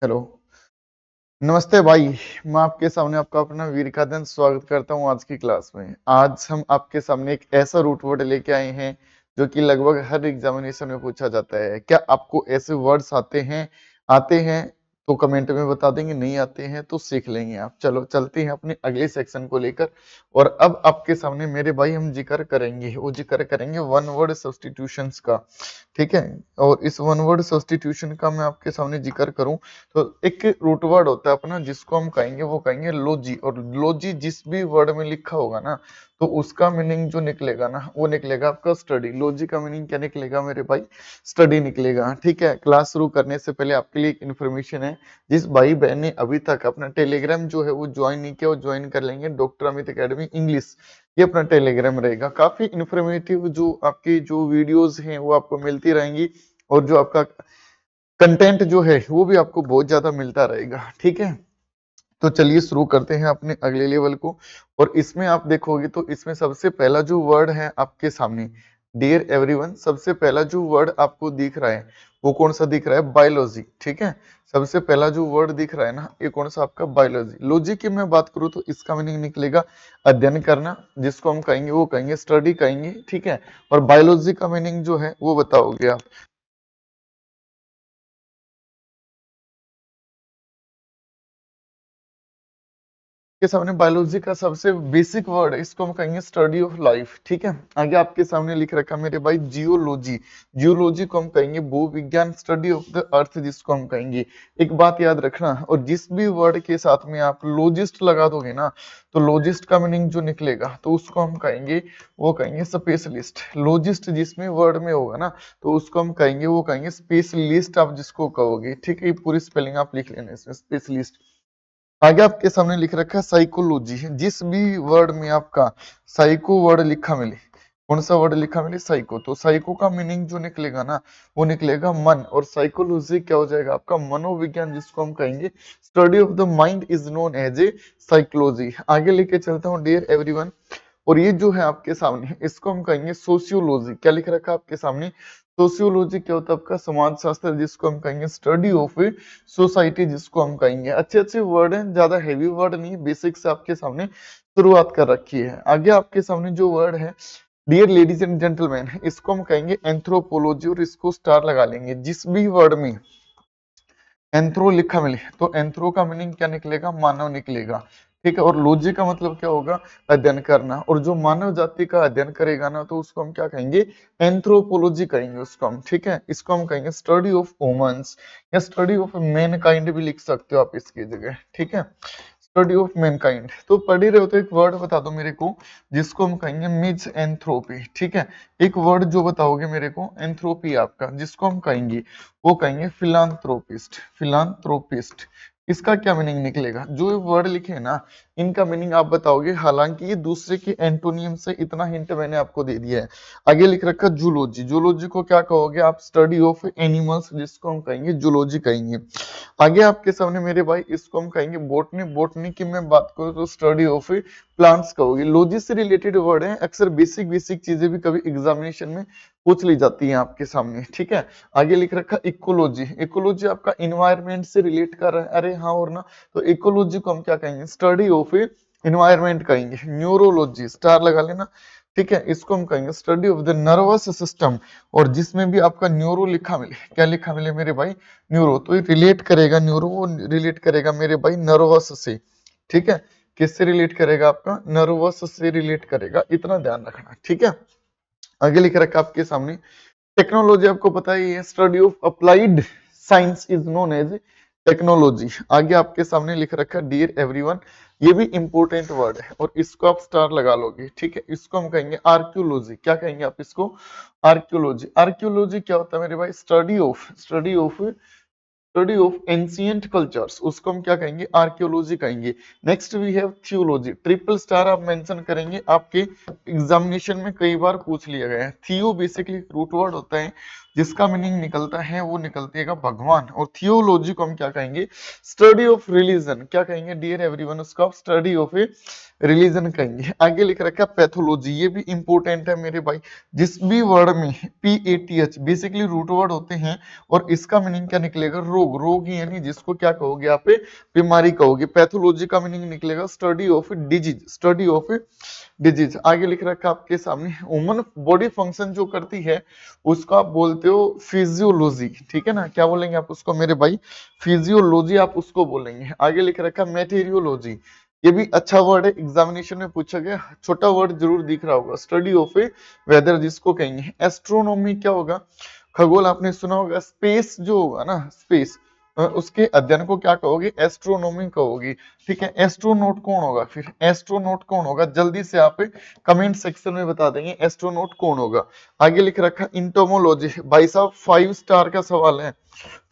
Hello. नमस्ते भाई। मैं आपके सामने आपका अपना वीरकादन स्वागत करता हूं आज की क्लास में। आज हम आपके सामने एक ऐसा रूट वर्ड लेके आए हैं जो कि लगभग हर एग्जामिनेशन में पूछा जाता है। क्या आपको ऐसे वर्ड्स आते हैं तो कमेंट में बता देंगे, नहीं आते हैं तो सीख लेंगे आप। चलो चलते हैं अपने अगले सेक्शन को लेकर। और अब आपके सामने मेरे भाई हम जिक्र करेंगे वन वर्ड सब्स्टिट्यूशंस का। ठीक है। और इस वन वर्ड सब्स्टिट्यूशन का मैं आपके सामने जिक्र करूं तो एक रूट वर्ड होता है अपना, जिसको हम कहेंगे वो कहेंगे लोजी। और लोजी जिस भी वर्ड में लिखा होगा ना, तो उसका मीनिंग जो निकलेगा ना, वो निकलेगा आपका स्टडी। लोजी का मीनिंग क्या निकलेगा मेरे भाई? स्टडी निकलेगा। ठीक है। क्लास शुरू करने से पहले आपके लिए एक इन्फॉर्मेशन है। जिस भाई बहन ने अभी तक अपना टेलीग्राम जो है वो ज्वाइन नहीं किया, वो ज्वाइन कर लेंगे। डॉक्टर अमित अकेडमी इंग्लिश, ये अपना टेलीग्राम रहेगा। काफी इन्फॉर्मेटिव जो आपकी जो वीडियोस हैं वो आपको मिलती रहेंगी। और जो आपका कंटेंट जो है वो भी आपको बहुत ज्यादा मिलता रहेगा। ठीक है। तो चलिए शुरू करते हैं अपने अगले लेवल को। और इसमें आप देखोगे तो इसमें सबसे पहला जो वर्ड है आपके सामने, डियर एवरीवन, सबसे पहला जो वर्ड आपको दिख रहा है वो कौन सा दिख रहा है? बायोलॉजी। ठीक है। सबसे पहला जो वर्ड दिख रहा है ना, ये कौन सा आपका? बायोलॉजी। लॉजी की मैं बात करूं तो इसका मीनिंग निकलेगा अध्ययन करना, जिसको हम कहेंगे वो कहेंगे स्टडी कहेंगे। ठीक है। और बायोलॉजी का मीनिंग जो है वो बताओगे आप। के सामने बायोलॉजी का सबसे बेसिक वर्ड है, इसको हम कहेंगे स्टडी ऑफ लाइफ। ठीक है। आगे आपके सामने लिख रखा है मेरे भाई जियोलॉजी। जियोलॉजी को हम कहेंगे भूविज्ञान, स्टडी ऑफ द अर्थ जिसको हम कहेंगे। एक बात याद रखना, और जिस भी वर्ड के साथ में आप लॉजिस्ट लगा दोगे ना, तो लॉजिस्ट का मीनिंग जो निकलेगा तो उसको हम कहेंगे वो कहेंगे स्पेशलिस्ट। लॉजिस्ट जिसमें वर्ड में होगा ना, तो उसको हम कहेंगे वो कहेंगे स्पेशलिस्ट, आप जिसको कहोगे। ठीक है। ये पूरी स्पेलिंग आप लिख लेना इसमें, स्पेशलिस्ट। आगे आपके सामने लिख रखा है साइकोलॉजी। जिस भी वर्ड में आपका साइको वर्ड लिखा मिले, कौन सा वर्ड लिखा मिले? साइको, तो साइको का मीनिंग जो निकलेगा ना, वो निकलेगा मन। और साइकोलॉजी क्या हो जाएगा आपका? मनोविज्ञान, जिसको हम कहेंगे study of the mind is known as a psychology. आगे लेके चलता हूँ डियर एवरीवन। और ये जो है आपके सामने, इसको हम कहेंगे सोशियोलॉजी। क्या लिख रखा है आपके सामने? सोशियोलॉजी क्या होता है आपका? समाज शास्त्र, जिसको हम कहेंगे स्टडी ऑफ सोसाइटी, जिसको हम कहेंगे। अच्छे अच्छे वर्ड हैं, ज्यादा हेवी वर्ड नहीं, बेसिक से आपके सामने शुरुआत कर रखी है। आगे आपके सामने जो वर्ड है डियर लेडीज एंड जेंटलमैन, इसको हम कहेंगे एंथ्रोपोलॉजी। और इसको स्टार लगा लेंगे। जिस भी वर्ड में एंथ्रो लिखा मिले, तो एंथ्रो का मीनिंग क्या निकलेगा? मानव निकलेगा। ठीक है। और लॉजी का मतलब क्या होगा? अध्ययन करना। और जो मानव जाति का अध्ययन करेगा ना, तो उसको हम क्या कहेंगे? एंथ्रोपोलॉजी कहेंगे उसको हम। ठीक है। इसको हम कहेंगे स्टडी ऑफ वुमेन्स, या स्टडी ऑफ मैन काइंड भी लिख सकते हो आप इसकी जगह। ठीक है। Study of Mankind. तो पढ़ ही रहे हो तो एक वर्ड बता दो मेरे को, जिसको हम कहेंगे मिज एंथ्रोपी। ठीक है। एक वर्ड जो बताओगे मेरे को एंथ्रोपी आपका, जिसको हम कहेंगे वो कहेंगे फिलांथ्रोपिस्ट। फिलांथ्रोपिस्ट, इसका क्या मीनिंग निकलेगा? जो वर्ड लिखे हैं ना, इनका मीनिंग आप बताओगे। हालांकि ये दूसरे के एंटोनियम से, इतना हिंट मैंने आपको दे दिया है। आगे लिख रखा जूलॉजी। जूलॉजी को क्या कहोगे आप? स्टडी ऑफ एनिमल्स, जिसको हम कहेंगे जूलॉजी कहेंगे। आगे आपके सामने मेरे भाई इसको हम कहेंगे बोटनी। बोटनी की मैं बात करूं तो स्टडी ऑफ प्लांट्स कहोगे। लॉजी से रिलेटेड वर्ड है, अक्सर बेसिक बेसिक चीजें भी कभी एग्जामिनेशन में पूछ ली जाती हैं आपके सामने। ठीक है। आगे लिख रखा इकोलॉजी। इकोलॉजी आपका इन्वायरमेंट से रिलेट कर रहा है। अरे हाँ और ना, तो इकोलॉजी को हम क्या कहेंगे? स्टडी ऑफ इन्वायरमेंट कहेंगे। न्यूरोलॉजी, स्टार लगा लेना। ठीक है। इसको हम कहेंगे study of the nervous system. और जिसमें भी आपका न्यूरो लिखा मिले, क्या लिखा मिले मेरे भाई? न्यूरो, तो ये रिलेट करेगा, न्यूरो वो रिलेट करेगा मेरे भाई नर्वस से। ठीक है। किससे रिलेट करेगा? आपका नर्वस से रिलेट करेगा, इतना ध्यान रखना। ठीक है। आगे लिख रखा आपके सामने टेक्नोलॉजी। आपको पता ही है, study of applied science is known as technology. आगे आपके सामने लिख रखा है डियर एवरीवन, ये भी इंपॉर्टेंट वर्ड है और इसको आप स्टार लगा लोगे। ठीक है। इसको हम कहेंगे आर्कियोलॉजी। क्या कहेंगे आप इसको? आर्कियोलॉजी। आर्कियोलॉजी क्या होता है मेरे भाई? स्टडी ऑफ एंशिएंट कल्चर्स, उसको हम क्या कहेंगे? आर्कियोलॉजी कहेंगे। Next we have theology. Triple star आप मेंशन करेंगे, आपके एग्जामिनेशन में कई बार पूछ लिया गया है। थियो बेसिकली रूट वर्ड होता है। जिसका मीनिंग निकलता है वो निकलतेगा भगवान। और थियोलॉजी को हम क्या कहेंगे, स्टडी ऑफ रिलीजन, क्या कहेंगे डियर एवरीवन, उसका स्टडी ऑफ ए रिलीजन कहेंगे। आगे लिख रखा पैथोलॉजी, ये भी इंपॉर्टेंट है मेरे भाई। जिस भी वर्ड में PATH बेसिकली रूट वर्ड होते हैं और इसका मीनिंग क्या निकलेगा, रोग, रोग यानी जिसको क्या कहोगे आप, बीमारी कहोगे। पैथोलॉजी का मीनिंग निकलेगा study of disease, study of disease. आगे लिख रखा आपके सामने ह्यूमन बॉडी फंक्शन जो करती है उसको आप बोलते हो फिजियोलॉजी, ठीक है ना, क्या बोलेंगे आप उसको मेरे भाई, फिजियोलॉजी आप उसको बोलेंगे। आगे लिख रखा मेटेरियोलॉजी, ये भी अच्छा वर्ड है, एग्जामिनेशन में पूछा गया, छोटा वर्ड जरूर दिख रहा होगा, स्टडी ऑफ ए वेदर जिसको कहेंगे। एस्ट्रोनॉमी क्या होगा, खगोल आपने सुना होगा, स्पेस जो होगा ना, स्पेस, उसके अध्ययन को क्या कहोगे, एस्ट्रोनॉमी कहोगी, ठीक है। एस्ट्रोनॉट कौन होगा, फिर एस्ट्रोनॉट कौन होगा, जल्दी से आप कमेंट सेक्शन में बता देंगे एस्ट्रोनॉट कौन होगा। आगे लिख रखा इंटोमोलॉजी, भाई साहब 5 स्टार का सवाल है,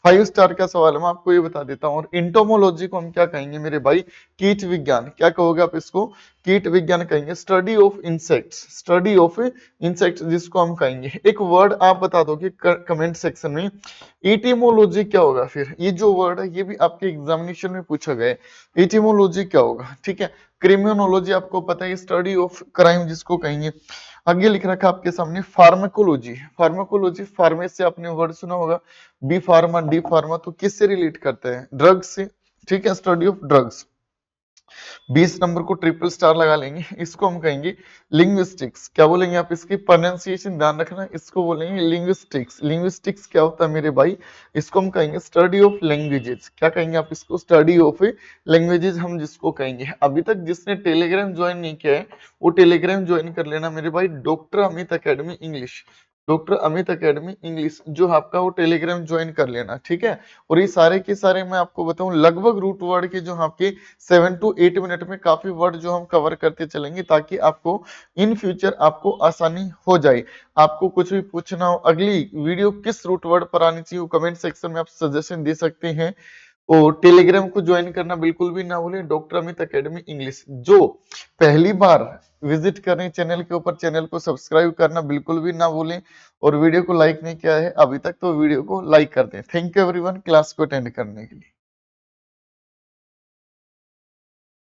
5 स्टार का सवाल है, मैं आपको ये बता देता हूँ। और इंटोमोलॉजी को हम क्या कहेंगे मेरे भाई, कीट विज्ञान, क्या कहोगे आप इसको, कीट विज्ञान कहेंगे। Study of insects, study of insects जिसको हम कहेंगे। एक वर्ड आप बता दो कि कमेंट सेक्शन में, इटिमोलॉजी क्या होगा, फिर ये जो वर्ड है ये भी आपके एग्जामिनेशन में पूछा गया है, इटिमोलॉजी क्या होगा, ठीक है। क्रिमिनोलॉजी आपको पता है, स्टडी ऑफ क्राइम जिसको कहेंगे। आगे लिख रखा आपके सामने फार्माकोलॉजी, फार्माकोलॉजी, फार्मेसी आपने वर्ड सुना होगा, बी फार्मा डी फार्मा, तो किससे रिलेट करते हैं, ड्रग्स से, ठीक है, स्टडी ऑफ ड्रग्स। 20 नंबर को ट्रिपल स्टार लगा लेंगे। इसको हम कहेंगे लिंग्विस्टिक्स, क्या बोलेंगे आप, इसकी प्रोनाउंसिएशन ध्यान रखना, इसको बोलेंगे लिंग्विस्टिक्स। लिंग्विस्टिक्स क्या होता है मेरे भाई, इसको हम कहेंगे स्टडी ऑफ लैंग्वेजेस, क्या कहेंगे आप इसको, स्टडी ऑफ लैंग्वेजेस हम जिसको कहेंगे। अभी तक जिसने टेलीग्राम ज्वाइन नहीं किया है वो टेलीग्राम ज्वाइन कर लेना मेरे भाई, doctor Amit academy English, doctor Amit academy English जो आपका, वो टेलीग्राम ज्वाइन कर लेना, ठीक है। और ये सारे के सारे मैं आपको बताऊं लगभग रूट वर्ड के जो आपके 7 to 8 मिनट में काफी वर्ड जो हम कवर करते चलेंगे, ताकि आपको इन फ्यूचर आपको आसानी हो जाए। आपको कुछ भी पूछना हो, अगली वीडियो किस रूट वर्ड पर आनी चाहिए, वो कमेंट सेक्शन में आप सजेशन दे सकते हैं। और टेलीग्राम को ज्वाइन करना बिल्कुल भी ना भूलें, डॉक्टर अमित अकेडमी इंग्लिश। जो पहली बार विजिट कर रहे हैं चैनल के ऊपर, चैनल को सब्सक्राइब करना बिल्कुल भी ना भूलें। और वीडियो को लाइक नहीं किया है अभी तक तो वीडियो को लाइक कर दें। थैंक यू एवरीवन क्लास को अटेंड करने के लिए।